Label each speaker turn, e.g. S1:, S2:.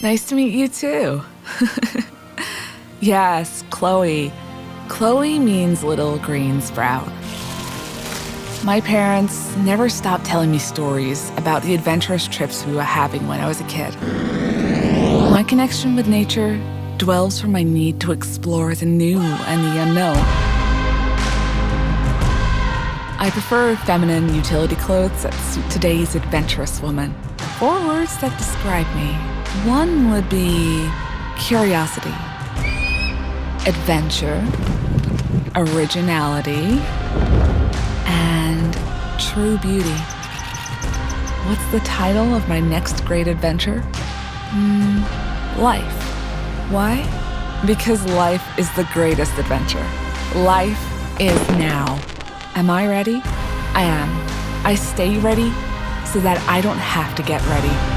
S1: Nice to meet you too. Yes, Chloe. Chloe means little green sprout. My parents never stopped telling me stories about the adventurous trips we were having when I was a kid. My connection with nature dwells from my need to explore the new and the unknown. I prefer feminine utility clothes that suit today's adventurous woman. 4 words that describe me. One would be curiosity, adventure, originality, and true beauty. What's the title of my next great adventure? Life. Why? Because life is the greatest adventure. Life is now. Am I ready? I am. I stay ready so that I don't have to get ready.